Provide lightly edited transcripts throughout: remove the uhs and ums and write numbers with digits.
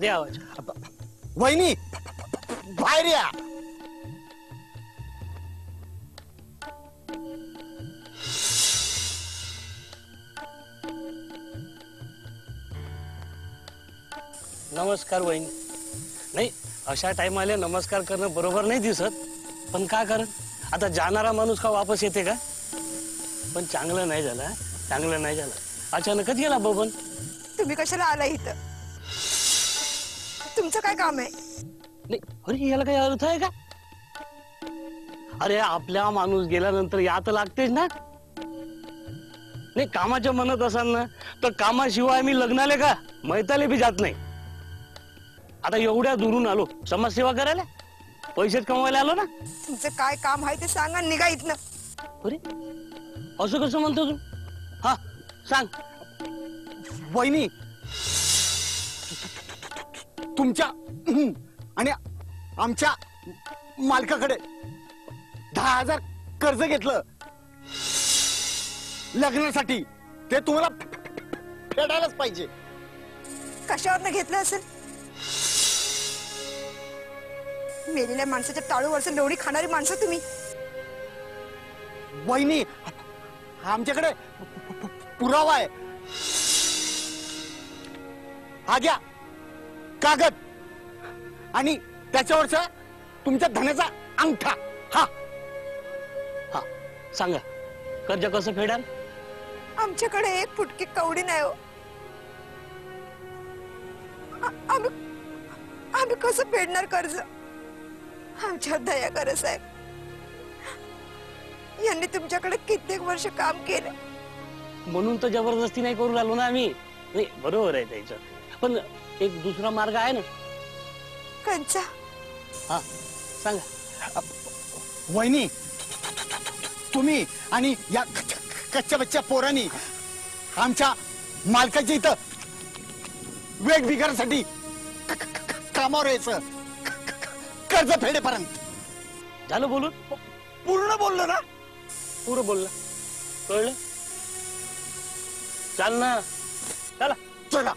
दे आवाज. वहिनी बाहेर या. नमस्कार वहिनी. नाही अशा टाइमाला नमस्कार करणं बरोबर नाही दिसत, पण काय कारण आता जाणारा माणूस का वापस येते का? पण चांगलं नाही झालं, चांगलं नाही झालं. अचानकच गेला बबन. तुम्ही कशाला आला इथं? तुमचं काय काम आहे? नाही अरे याला काही अर्थ आहे का? अरे आपल्या माणूस गेल्यानंतर यात लागतेच ना. नाही कामाच्या मनात असाल ना तर कामाशिवाय मी लग्नाले का मैताले बी जात नाही. आता एवढ्या दुरून आलो समाजसेवा करायला, पैसेच कमवायला आलो ना. तुमचं काय काम आहे ते सांगा, निघा इथनं. अरे असं कसं म्हणतो तू? हा सांग. वहिनी तुमच्या आणि आमच्या मालकाकडे 10,000 कर्ज घेतलं लग्नासाठी. ते तुम्हाला फेडायलाच पाहिजे. कशावरनं घेतलं असेल? मेलेल्या माणसाच्या टाळूवरचं लोणी खाणारी माणसं तुम्ही. वहिनी आमच्याकडे पुरावा आहे. हा घ्या कागद आणि त्याच्यावरचा तुमच्या धनाचा अंगठा. हा हा सांगा कर्ज कसं फेडाल? आमच्याकडे एक फुटकी कवडी नाही हो. आम्ही कसं फेडणार कर्ज? आमच्यावर दया करा साहेब. यांनी तुमच्याकडे कित्येक वर्ष काम केलं. म्हणून तर जबरदस्ती नाही करू लागलो ना आम्ही. नाही बरोबर आहे त्याचं, पण एक दुसरा मार्ग आहे ना. कंचा हा सांगा. वहिनी तुम्ही आणि या कच्च्या बच्च्या पोरांनी आमच्या मालकाच्या इथं वेग बिगारसाठी कामावर यायचं कर्ज फेडेपर्यंत. झालं बोलून? पूर्ण बोललो ना? पुरं बोलला. कळलं? चाल ना. चला चला.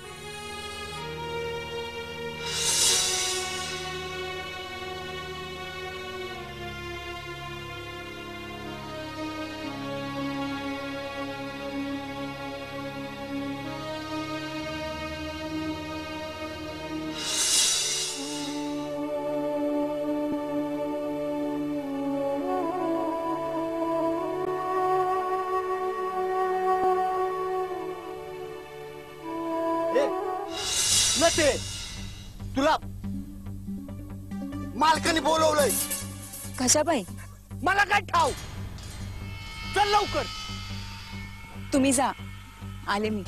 ते तुला मालकाने बोलवलंय. कशाबाई? मला काय ठाव. चल लवकर. तुम्ही जा, आले मी.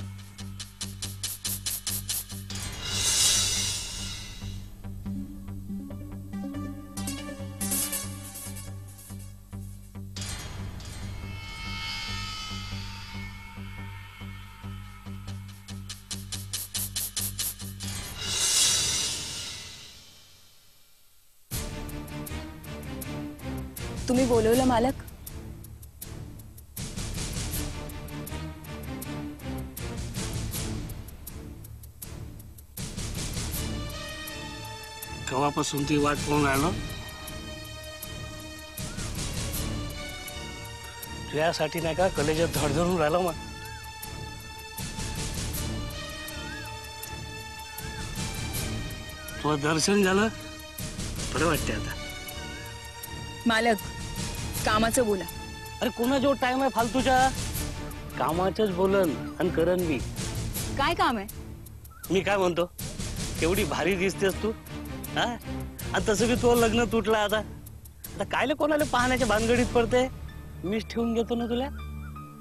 तुम्ही बोलवलं मालक? केव्हापासून ती वाट पाहून राहिलो. तुझ्यासाठी नाही का कलेजात धडधडून राहिलं मग. तुझं दर्शन झालं बरं वाटते आता. मालक कामाचं बोला. अरे कोणाजवळ टाइम आहे फालतूच्या. कामाचंच बोलन आणि करन मी. काय काम आहे? मी काय म्हणतो, केवढी भारी दिसतेस तू. हा आणि तसं बी तो लग्न तुटला आता. आता कायले कोणाला पाहण्याच्या भानगडीत पडते. मीच ठेवून घेतो ना तुला.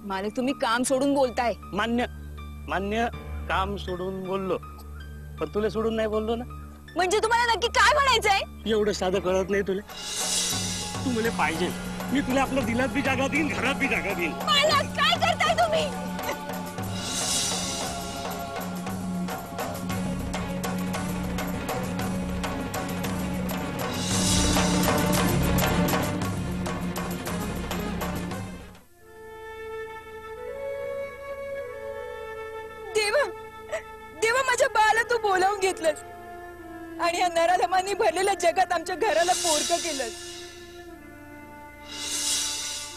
मालक तुम्ही काम सोडून बोलताय. मान्य मान्य, काम सोडून बोललो, पण तुला सोडून नाही बोललो ना. म्हणजे तुम्हाला नक्की काय म्हणायचंय? एवढं साधं कळत नाही तुला. तू मला पाहिजे, मी तुला आपल्या दिलात बी जागा देईन, घरात बी जागा देईन. मालक काय करताय तुम्ही? देवा देवा, माझ्या बाळाला तू बोलावून घेतलंस आणि या नराधमांनी भरलेल्या जगात आमच्या घराला पोरकं केलंस.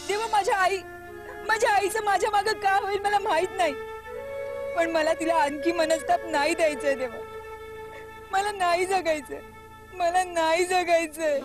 देवा, माझ्या आईचं माझ्या मागं का होईल मला माहित नाही, पण मला तिला आणखी मनस्ताप नाही द्यायचंय. देवा, मला नाही जगायचंय, मला नाही जगायचंय.